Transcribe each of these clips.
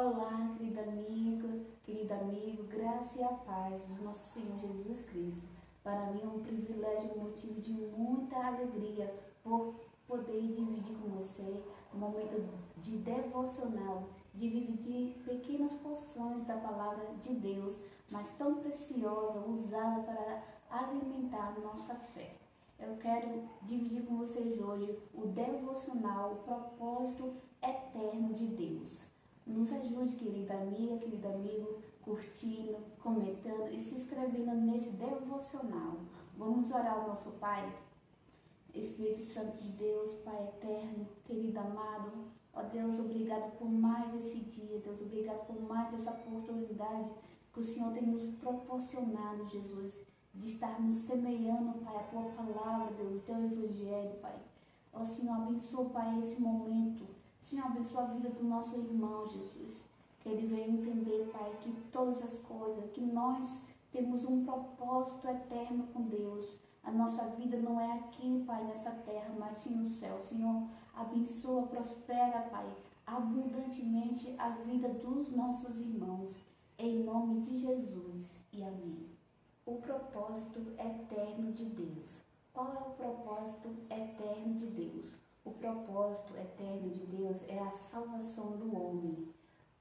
Olá, querido amigo, graça e a paz do nosso Senhor Jesus Cristo. Para mim é um privilégio, um motivo de muita alegria por poder dividir com você um momento de devocional, de dividir pequenas porções da palavra de Deus, mas tão preciosa, usada para alimentar nossa fé. Eu quero dividir com vocês hoje o devocional, o propósito eterno de Deus. Nos ajude, querida amiga, querido amigo, curtindo, comentando e se inscrevendo nesse devocional. Vamos orar ao nosso Pai. Espírito Santo de Deus, Pai eterno, querido amado, ó Deus, obrigado por mais esse dia, Deus, obrigado por mais essa oportunidade que o Senhor tem nos proporcionado, Jesus, de estarmos semeando, Pai, a Tua palavra, Deus, o Teu Evangelho, Pai. Ó Senhor, abençoa, Pai, esse momento. Senhor, abençoa a vida do nosso irmão, Jesus. Que ele venha entender, Pai, que todas as coisas, que nós temos um propósito eterno com Deus. A nossa vida não é aqui, Pai, nessa terra, mas sim no céu. Senhor, abençoa, prospera, Pai, abundantemente a vida dos nossos irmãos. Em nome de Jesus e amém. O propósito eterno de Deus. Qual é o propósito eterno de Deus? O propósito eterno de Deus é a salvação do homem.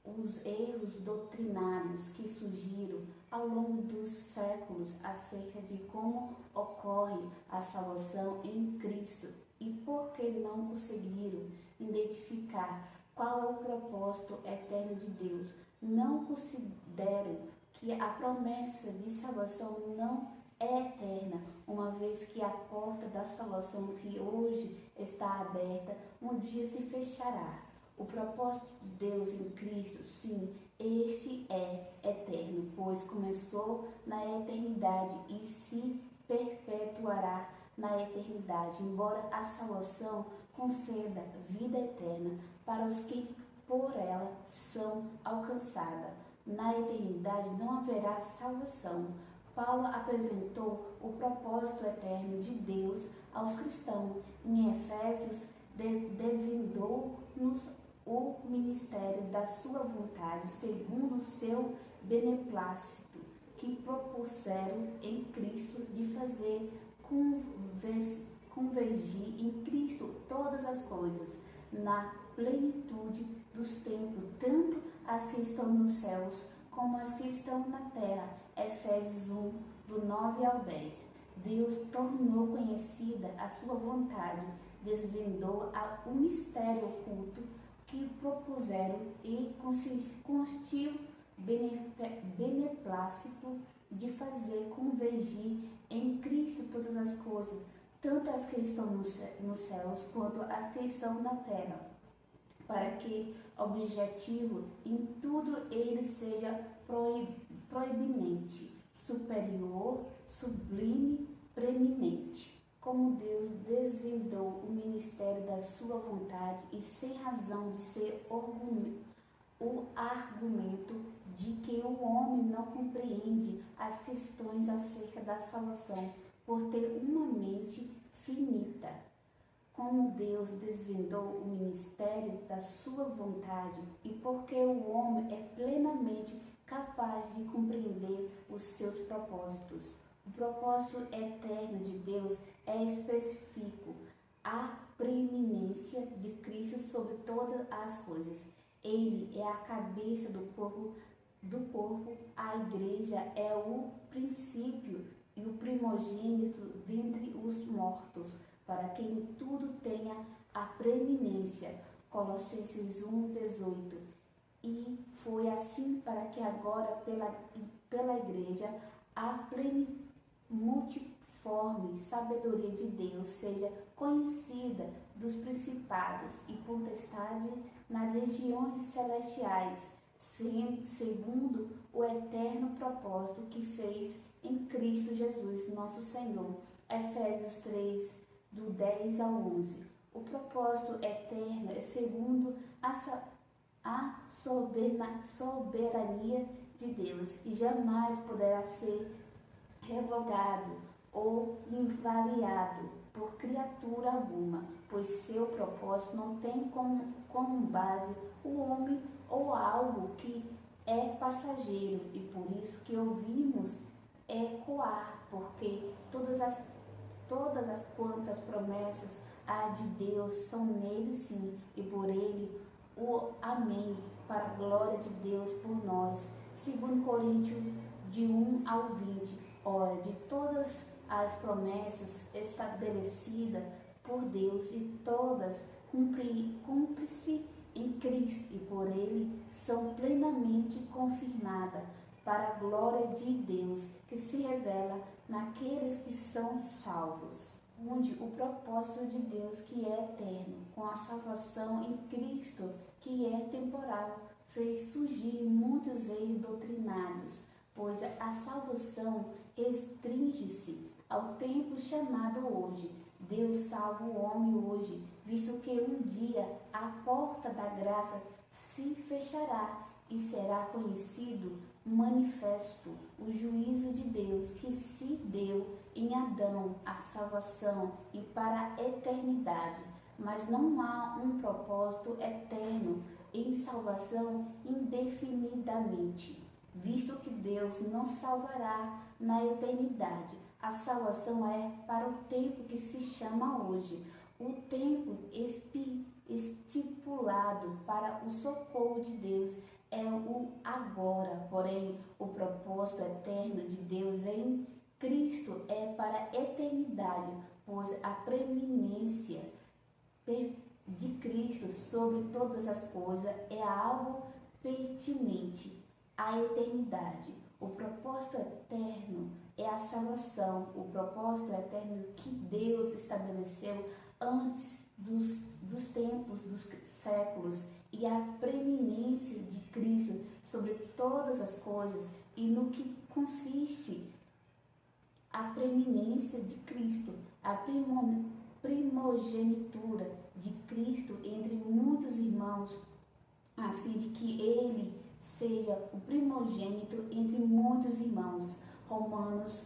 Os erros doutrinários que surgiram ao longo dos séculos acerca de como ocorre a salvação em Cristo e por que não conseguiram identificar qual é o propósito eterno de Deus, não consideram que a promessa de salvação não é eterna, uma vez que a porta da salvação que hoje está aberta, um dia se fechará. O propósito de Deus em Cristo, sim, este é eterno, pois começou na eternidade e se perpetuará na eternidade, embora a salvação conceda vida eterna para os que por ela são alcançados. Na eternidade não haverá salvação. Paulo apresentou o propósito eterno de Deus aos cristãos. Em Efésios, desvendou-nos o ministério da sua vontade, segundo o seu beneplácito, que propuseram em Cristo de fazer convergir em Cristo todas as coisas, na plenitude dos tempos, tanto as que estão nos céus como as que estão na terra. Efésios 1, do 9 ao 10. Deus tornou conhecida a sua vontade, desvendou o mistério oculto que propuseram e consistiu beneplácito de fazer convergir em Cristo todas as coisas, tanto as que estão nos céus quanto as que estão na terra, para que objetivo em tudo ele seja proeminente, superior, sublime, preeminente. Como Deus desvendou o ministério da sua vontade e sem razão de ser o argumento de que o homem não compreende as questões acerca da salvação por ter uma mente finita. Como Deus desvendou o ministério da sua vontade e porque o homem é plenamente capaz de compreender os seus propósitos. O propósito eterno de Deus é específico, a preeminência de Cristo sobre todas as coisas. Ele é a cabeça do corpo, a igreja é o princípio e o primogênito dentre os mortos, para que em tudo tenha a preeminência. Colossenses 1:18. E foi assim para que agora pela igreja a multiforme sabedoria de Deus seja conhecida dos principados e potestades nas regiões celestiais, segundo o eterno propósito que fez em Cristo Jesus, nosso Senhor. Efésios 3, do 10 ao 11. O propósito eterno é segundo a soberania de Deus e jamais poderá ser revogado ou invariado por criatura alguma, pois seu propósito não tem como base o homem ou algo que é passageiro, e por isso que ouvimos ecoar, porque todas as quantas promessas há de Deus são nele sim, e por ele o amém, para a glória de Deus por nós. 2 Coríntios de 1 ao 20. Ora, de todas as promessas estabelecidas por Deus, e todas cumpre-se em Cristo, e por ele são plenamente confirmadas, para a glória de Deus, que se revela naqueles que são salvos. Onde o propósito de Deus, que é eterno, com a salvação em Cristo, que é temporal, fez surgir muitos erros doutrinários, pois a salvação restringe-se ao tempo chamado hoje. Deus salva o homem hoje, visto que um dia a porta da graça se fechará e será conhecido manifesto o juízo de Deus, que se deu em Adão a salvação e para a eternidade. Mas não há um propósito eterno em salvação indefinidamente, visto que Deus não salvará na eternidade. A salvação é para o tempo que se chama hoje, o tempo estipulado para o socorro de Deus é o agora. Porém, o propósito eterno de Deus em Cristo é para a eternidade, pois a preeminência de Cristo sobre todas as coisas é algo pertinente à eternidade. O propósito eterno é a salvação, o propósito eterno que Deus estabeleceu antes dos tempos, dos séculos, e a preeminência de Cristo sobre todas as coisas, e no que consiste a preeminência de Cristo, a primogenitura de Cristo entre muitos irmãos, a fim de que ele seja o primogênito entre muitos irmãos. Romanos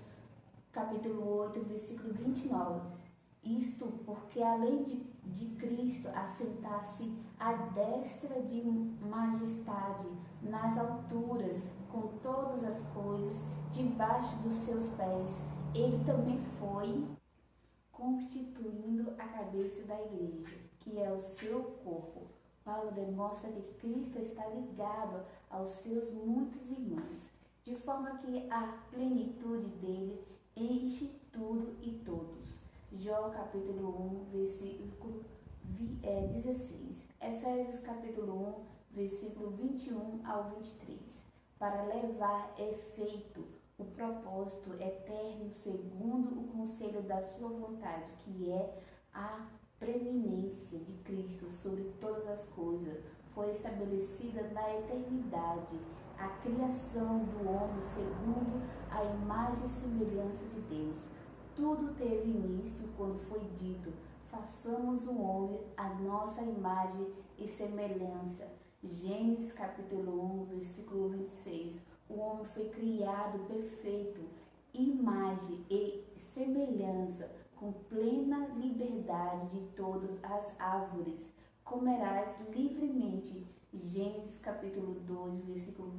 capítulo 8, versículo 29. Isto porque além de Cristo assentar-se à destra de majestade nas alturas, com todas as coisas debaixo dos seus pés, ele também foi constituindo a cabeça da igreja, que é o seu corpo. Paulo demonstra que Cristo está ligado aos seus muitos irmãos, de forma que a plenitude dele enche tudo e todos. Jó capítulo 1, versículo 16. Efésios capítulo 1, versículo 21 ao 23. Para levar efeito o propósito eterno segundo o conselho da sua vontade, que é a preeminência de Cristo sobre todas as coisas, foi estabelecida na eternidade a criação do homem segundo a imagem e semelhança de Deus. Tudo teve início quando foi dito: façamos o homem à nossa imagem e semelhança. Gênesis capítulo 1, versículo 26. O homem foi criado perfeito, imagem e semelhança, com plena liberdade de todas as árvores. Comerás livremente. Gênesis capítulo 2, versículo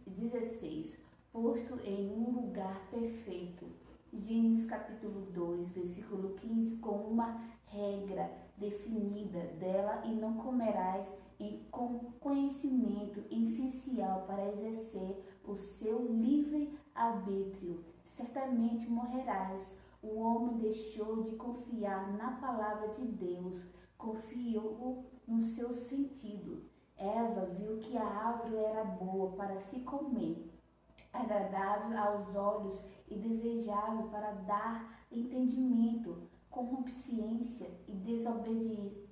16. Posto em um lugar perfeito. Gênesis capítulo 2, versículo 15, com uma regra definida dela: e não comerás com conhecimento essencial para exercer o seu livre arbítrio. Certamente morrerás. O homem deixou de confiar na palavra de Deus, confiou no seu sentido. Eva viu que a árvore era boa para se comer, agradável aos olhos e desejável para dar entendimento. Concupiscência e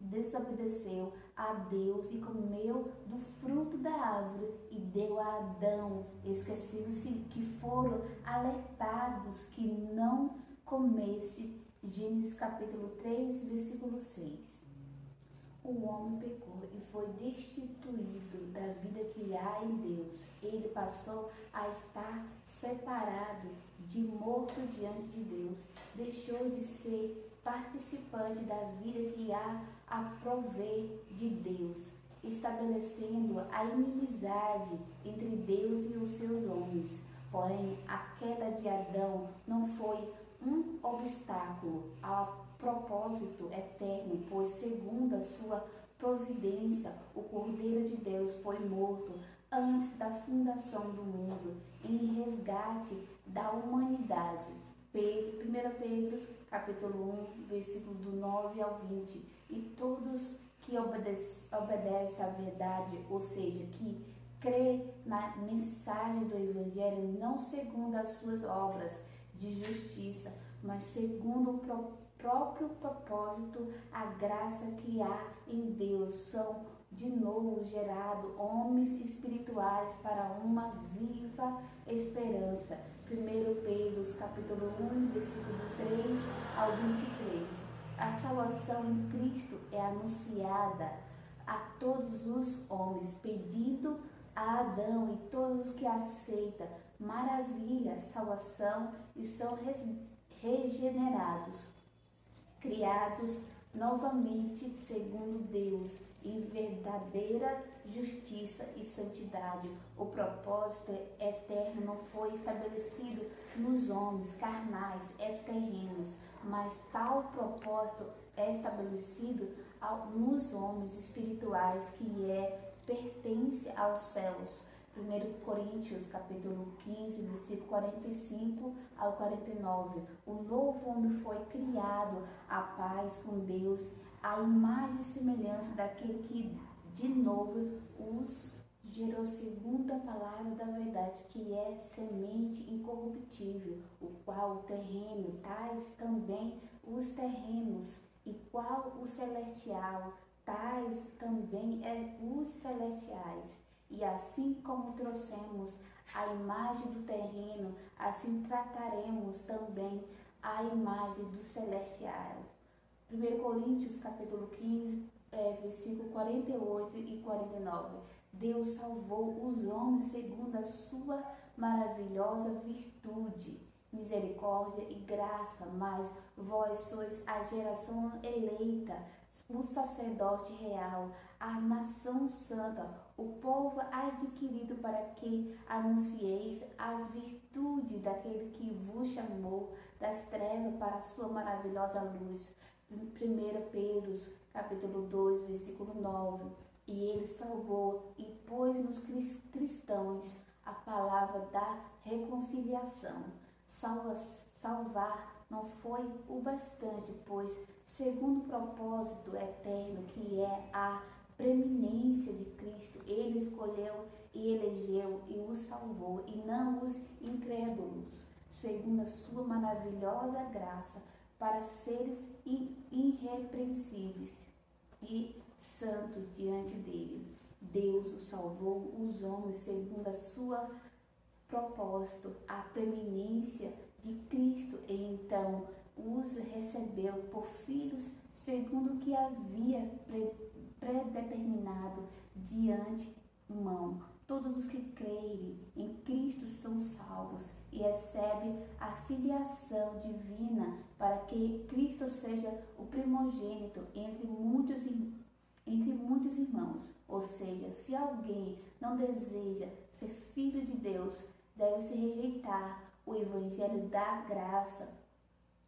desobedeceu a Deus e comeu do fruto da árvore e deu a Adão, esquecendo-se que foram alertados que não comesse. Gênesis capítulo 3, versículo 6. O homem pecou e foi destituído da vida que há em Deus. Ele passou a estar separado, de morto diante de Deus. Deixou de ser participante da vida que há a prover de Deus, estabelecendo a inimizade entre Deus e os seus homens. Porém, a queda de Adão não foi um obstáculo ao propósito eterno, pois, segundo a sua providência, o Cordeiro de Deus foi morto antes da fundação do mundo, em resgate da humanidade. 1 Pedro, capítulo 1, versículo do 9 ao 20. E todos que obedecem à verdade, ou seja, que crê na mensagem do Evangelho, não segundo as suas obras de justiça, mas segundo o próprio propósito, a graça que há em Deus, são de novo gerados homens espirituais para uma viva esperança. 1 Pedro, capítulo 1, versículo 3 ao 23. A salvação em Cristo é anunciada a todos os homens, pedindo a Adão e todos os que aceitam maravilha, salvação e são regenerados, criados novamente segundo Deus, em verdadeira justiça e santidade. O propósito eterno não foi estabelecido nos homens carnais, terrenos, mas tal propósito é estabelecido nos homens espirituais, que pertence aos céus. 1 Coríntios, capítulo 15, versículo 45 ao 49. O novo homem foi criado à paz com Deus, à imagem e semelhança daquele que de novo os gerou segundo a palavra da verdade, que é semente incorruptível, o qual o terreno, tais também os terrenos, e qual o celestial, tais também os celestiais. E assim como trouxemos a imagem do terreno, assim trataremos também a imagem do celestial. 1 Coríntios, capítulo 15, versículo 48 e 49. Deus salvou os homens segundo a sua maravilhosa virtude, misericórdia e graça, mas vós sois a geração eleita, o sacerdote real, a nação santa, o povo adquirido, para que anuncieis as virtudes daquele que vos chamou das trevas para a sua maravilhosa luz. 1 Pedro, capítulo 2, versículo 9. E ele salvou e pôs nos cristãos a palavra da reconciliação. Salvar não foi o bastante, pois, segundo o propósito eterno, que é a preeminência de Cristo, ele escolheu e elegeu e os salvou, e não os incrédulos, segundo a sua maravilhosa graça, para seres irrepreensíveis e santos diante dele. Deus os salvou os homens segundo a sua propósito, a preeminência de Cristo, e então os recebeu por filhos segundo o que havia predeterminado de antemão. Todos os que crerem em Cristo são salvos e recebem a filiação divina, para que Cristo seja o primogênito entre muitos irmãos. Ou seja, se alguém não deseja ser filho de Deus, deve-se rejeitar o evangelho da graça,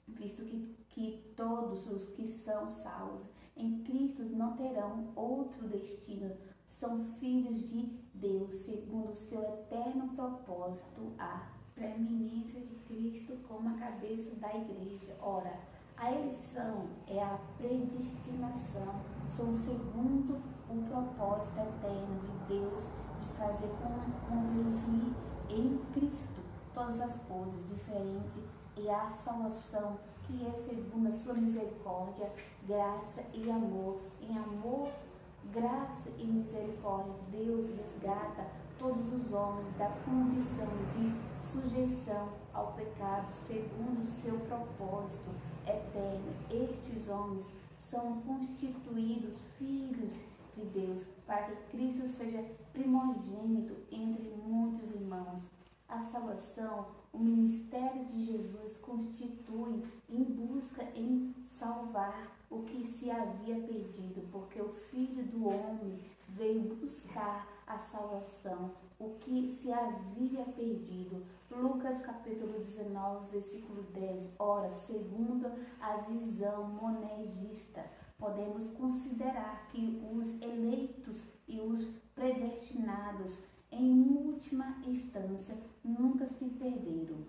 visto que todos os que são salvos em Cristo não terão outro destino, são filhos de Deus, segundo o seu eterno propósito, a preeminência de Cristo como a cabeça da igreja. Ora, a eleição é a predestinação, são segundo o propósito eterno de Deus de fazer convergir em Cristo todas as coisas diferentes, e a salvação, que é segundo a sua misericórdia, graça e amor. Em amor, graça e misericórdia, Deus resgata todos os homens da condição de sujeição ao pecado, segundo o seu propósito eterno. Estes homens são constituídos filhos de Deus, para que Cristo seja primogênito entre muitos irmãos. A salvação, o ministério de Jesus constitui em busca em salvar o que se havia perdido, porque o Filho do Homem veio buscar a salvação, o que se havia perdido. Lucas capítulo 19, versículo 10. Ora, segundo a visão monergista, podemos considerar que os eleitos e os predestinados, em última instância, nunca se perderam.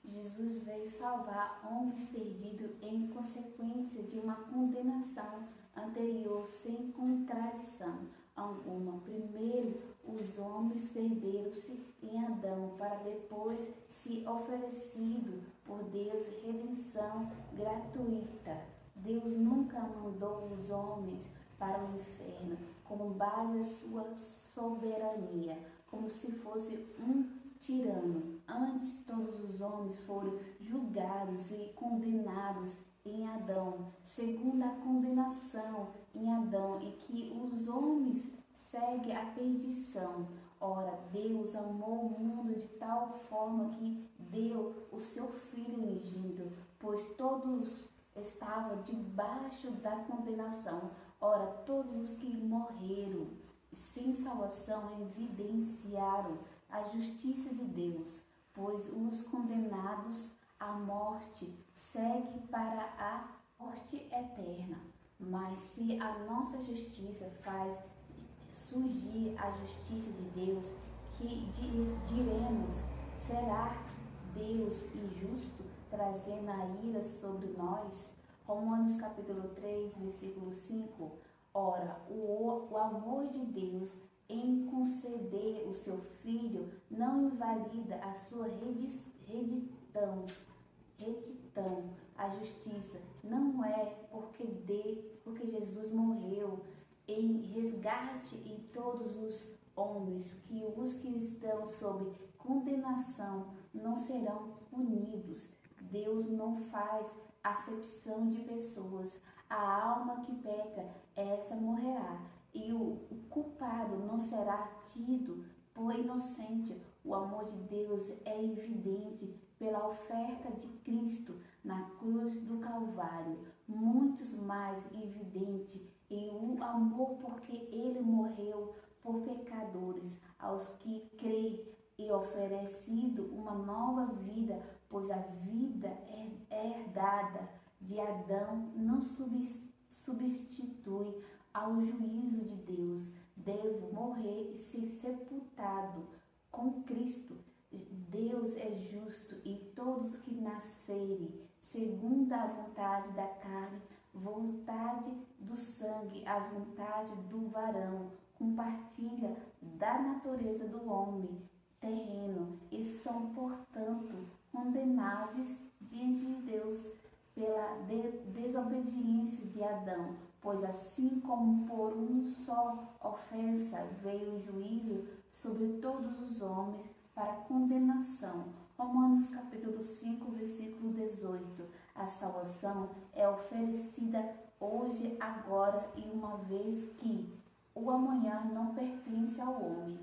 Jesus veio salvar homens perdidos em consequência de uma condenação anterior sem contradição alguma. Primeiro, os homens perderam-se em Adão, para depois se oferecido por Deus redenção gratuita. Deus nunca mandou os homens para o inferno como base a sua soberania, como se fosse um tirano. Antes, todos os homens foram julgados e condenados em Adão, segundo a condenação em Adão, e que os homens seguem a perdição. Ora, Deus amou o mundo de tal forma que deu o seu Filho unigênito, pois todos estavam debaixo da condenação. Ora, todos os que morreram sem salvação evidenciaram a justiça de Deus, pois os condenados à morte seguem para a morte eterna. Mas se a nossa justiça faz surgir a justiça de Deus, que diremos, será Deus injusto, trazendo a ira sobre nós? Romanos capítulo 3, versículo 5. Ora, o amor de Deus em conceder o seu Filho não invalida a sua retidão. A justiça não é porque Jesus morreu em resgate em todos os homens, que os que estão sob condenação não serão punidos. Deus não faz acepção de pessoas. A alma que peca, essa morrerá, e o culpado não será tido por inocente. O amor de Deus é evidente pela oferta de Cristo na cruz do Calvário, muitos mais evidente em o amor porque ele morreu por pecadores, aos que creem, e oferecido uma nova vida, pois a vida herdada de Adão não substitui ao juízo de Deus. Deve morrer e ser sepultado com Cristo. Deus é justo, e todos que nascerem segundo a vontade da carne, vontade do sangue, a vontade do varão, compartilha da natureza do homem terreno e são, portanto, condenáveis diante de Deus pela desobediência de Adão, pois assim como por um só ofensa veio o juízo sobre todos os homens para condenação. Romanos capítulo 5, versículo 18. A salvação é oferecida hoje, agora e uma vez que o amanhã não pertence ao homem.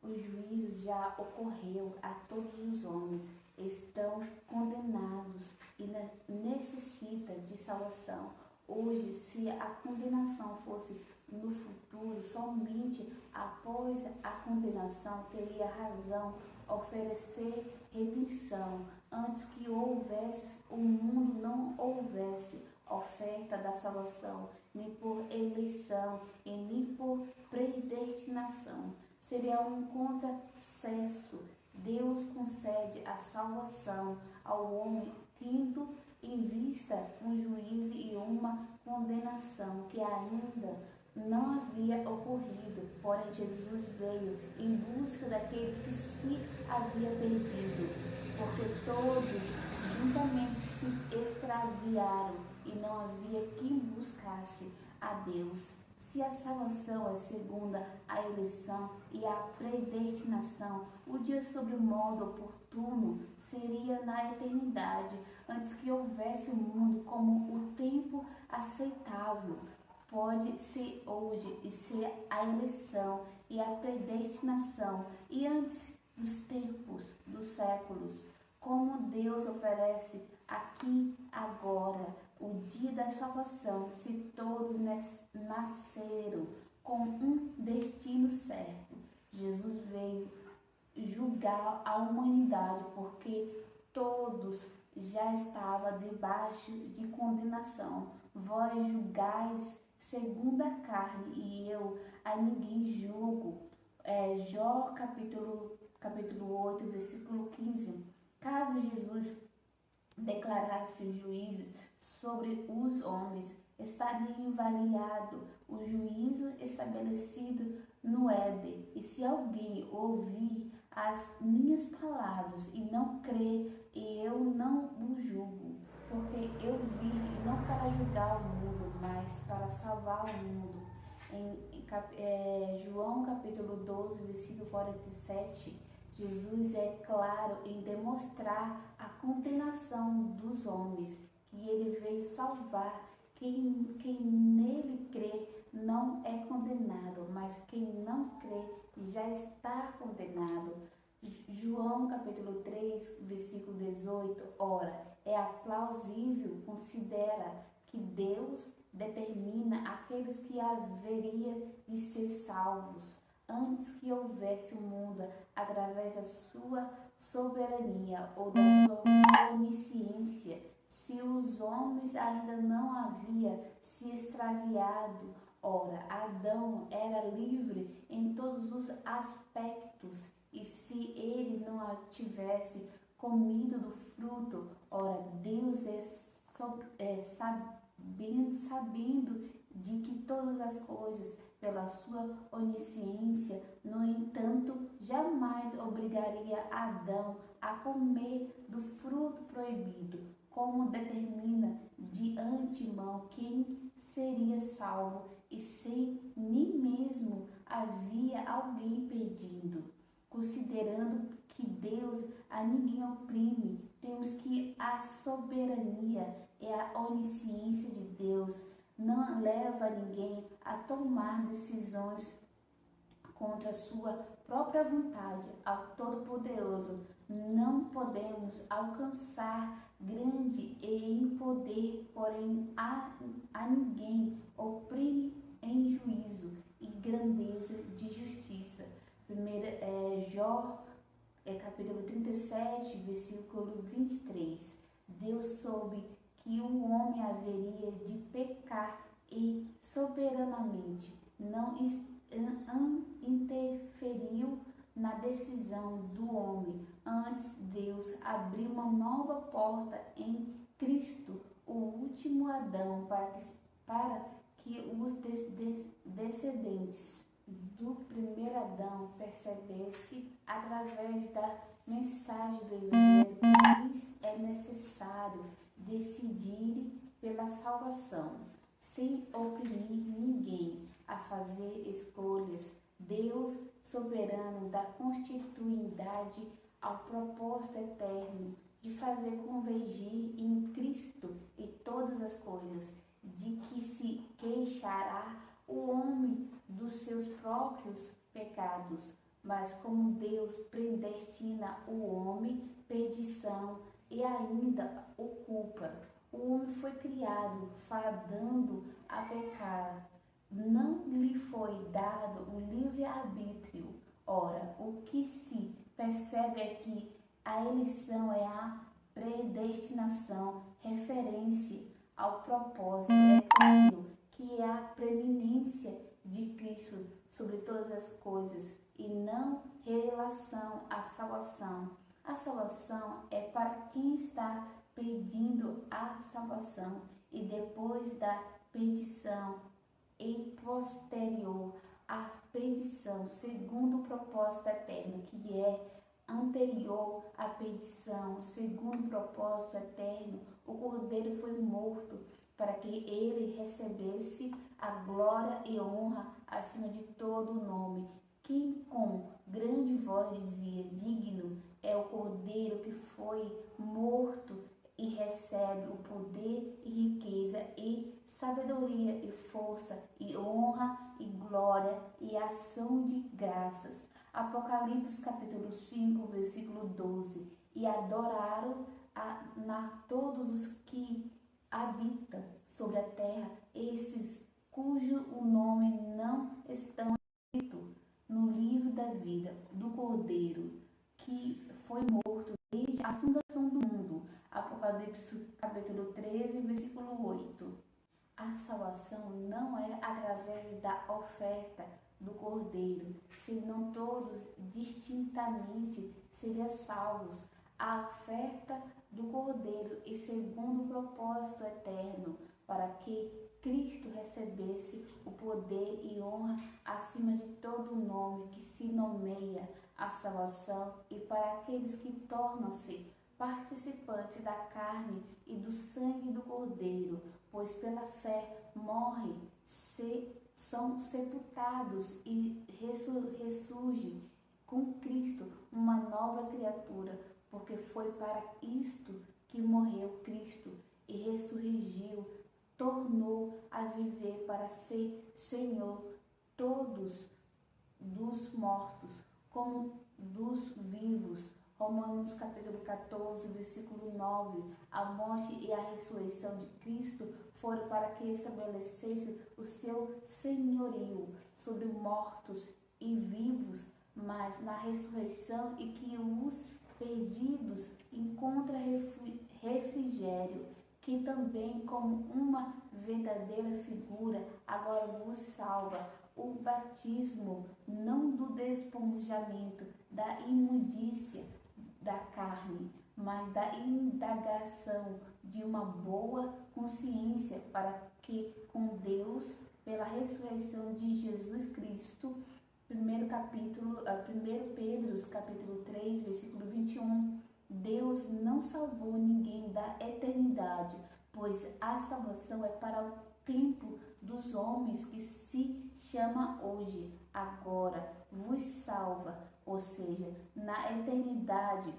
O juízo já ocorreu a todos os homens, estão condenados e necessitam de salvação. Hoje, se a condenação fosse no futuro, somente após a condenação teria razão oferecer redenção. Antes que houvesse, o mundo não houvesse oferta da salvação, nem por eleição e nem por predestinação. Seria um contrassenso. Deus concede a salvação ao homem tendo em vista um juízo e uma condenação que ainda não havia ocorrido. Porém, Jesus veio em busca daqueles que se havia perdido, porque todos juntamente se extraviaram e não havia quem buscasse a Deus. Se a salvação é segundo a eleição e a predestinação, o dia sobre o modo oportuno seria na eternidade, antes que houvesse o mundo como o tempo aceitável. Pode ser hoje e ser a eleição e a predestinação, e antes dos tempos, dos séculos, como Deus oferece aqui agora o dia da salvação, se todos nasceram com um destino certo. Jesus veio julgar a humanidade porque todos já estavam debaixo de condenação. Vós julgais segundo a carne e eu a ninguém julgo. Jó capítulo 8, versículo 15. Caso Jesus declarasse o juízo sobre os homens, estaria invaliado o juízo estabelecido no Éden. E se alguém ouvir as minhas palavras e não crer, eu não o julgo, porque eu vim não para julgar o mundo, mas para salvar o mundo. João capítulo 12, versículo 47, Jesus é claro em demonstrar a condenação dos homens, que ele veio salvar. Quem nele crê não é condenado, mas quem não crê já está condenado. João capítulo 3, versículo 18, ora, é plausível, considera que Deus determina aqueles que haveria de ser salvos antes que houvesse o mundo, através da sua soberania ou da sua onisciência, se os homens ainda não haviam se extraviado. Ora, Adão era livre em todos os aspectos, e se ele não tivesse comido do fruto, ora, Deus sabendo de que todas as coisas, pela sua onisciência, no entanto, jamais obrigaria Adão a comer do fruto proibido, como determina de antemão quem seria salvo, e sem nem mesmo havia alguém pedindo. Considerando que Deus a ninguém oprime, temos que a soberania e a onisciência de Deus não leva ninguém a tomar decisões contra a sua própria vontade. Ao Todo-Poderoso não podemos alcançar grande e em poder, porém a ninguém oprime em juízo e grandeza de justiça. Jó capítulo 37, versículo 23. Deus soube que o homem haveria de pecar e soberanamente não interferiu na decisão do homem. Antes, Deus abriu uma nova porta em Cristo, o último Adão, para que os descendentes do primeiro Adão percebesse através da mensagem do Evangelho que é necessário decidir pela salvação, sem oprimir ninguém a fazer escolhas. Deus, soberano da constituidade, ao propósito eterno de fazer convergir em Cristo e todas as coisas, de que se queixará o homem dos seus próprios pecados, mas como Deus predestina o homem perdição e ainda o culpa. O homem foi criado fadando a pecar. Não lhe foi dado o livre-arbítrio. Ora, o que se percebe é que a eleição é a predestinação, referência ao propósito eterno, que é a preeminência de Cristo sobre todas as coisas, e não relação à salvação. A salvação é para quem está pedindo a salvação, e depois da perdição e posterior à perdição, segundo o propósito eterno, que é anterior à perdição, segundo o propósito eterno, o Cordeiro foi morto para que ele recebesse a glória e honra acima de todo o nome. Quem com grande voz dizia: digno é o Cordeiro que foi morto, e recebe o poder e riqueza e sabedoria e força e honra e glória e ação de graças. Apocalipse capítulo 5, versículo 12. E adoraram todos os que habitam sobre a terra, esses cujo o nome não estão escrito no livro da vida do Cordeiro, que foi morto desde a fundação do mundo. Apocalipse capítulo 13, versículo 8. A salvação não é através da oferta do Cordeiro, senão todos distintamente seriam salvos. A oferta do Cordeiro e segundo o propósito eterno, para que Cristo recebesse o poder e honra acima de todo nome que se nomeia a salvação, e para aqueles que tornam-se participantes da carne e do sangue do Cordeiro, pois pela fé morrem, são sepultados e ressurgem com Cristo, uma nova criatura, porque foi para isto que morreu Cristo e ressurgiu, tornou a viver para ser Senhor todos dos mortos, como dos vivos. Romanos capítulo 14, versículo 9. A morte e a ressurreição de Cristo foram para que estabelecesse o seu senhorio sobre mortos e vivos, mas na ressurreição, e que os perdidos encontrem refrigério, que também, como uma verdadeira figura, agora vos salva. O batismo, não do despojamento da imundícia da carne, mas da indagação de uma boa consciência, para que com Deus, pela ressurreição de Jesus Cristo, 1 Pedro capítulo 3, versículo 21, Deus não salvou ninguém da eternidade, pois a salvação é para o tempo dos homens que se chama hoje, agora, vos salva, ou seja, na eternidade.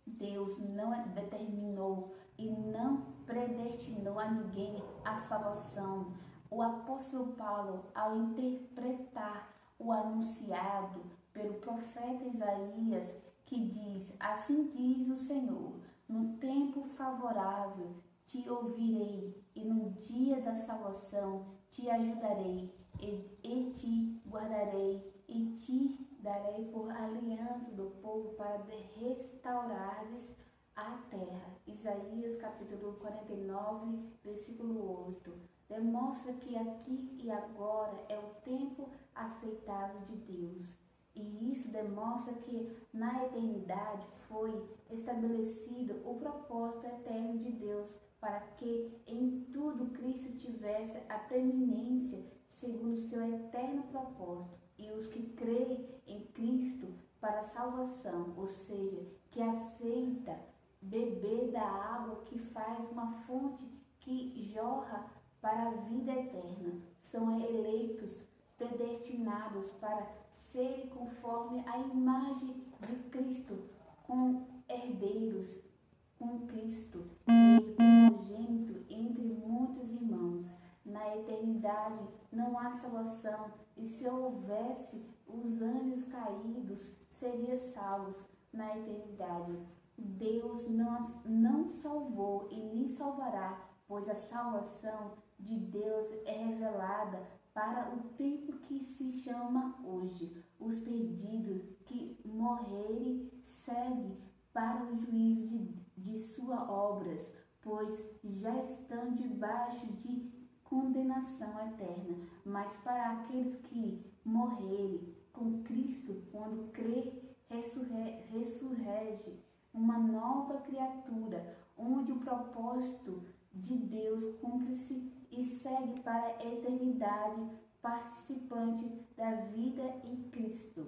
Deus não determinou e não predestinou a ninguém a salvação. O apóstolo Paulo, ao interpretar o anunciado pelo profeta Isaías, que diz: assim diz o Senhor, no tempo favorável te ouvirei, e no dia da salvação te ajudarei, e te guardarei, e te darei por aliança do povo, para restaurares a terra. Isaías capítulo 49, versículo 8. Demonstra que aqui e agora é o tempo aceitável de Deus. E isso demonstra que na eternidade foi estabelecido o propósito eterno de Deus, para que em tudo Cristo tivesse a preeminência segundo seu eterno propósito, e os que creem em Cristo para a salvação, ou seja, que aceita beber da água que faz uma fonte que jorra para a vida eterna, são eleitos, predestinados para serem conforme a imagem de Cristo, com herdeiros com Cristo, ele primogênito entre muitos irmãos. Na eternidade não há salvação, e se houvesse, os anjos caídos seriam salvos na eternidade. Deus não salvou e nem salvará, pois a salvação de Deus é revelada para o tempo que se chama hoje. Os perdidos que morrerem seguem para o juízo de suas obras, pois já estão debaixo de condenação eterna. Mas para aqueles que morrerem com Cristo, quando crê, ressurge uma nova criatura, onde o propósito de Deus cumpre-se e segue para a eternidade, participante da vida em Cristo.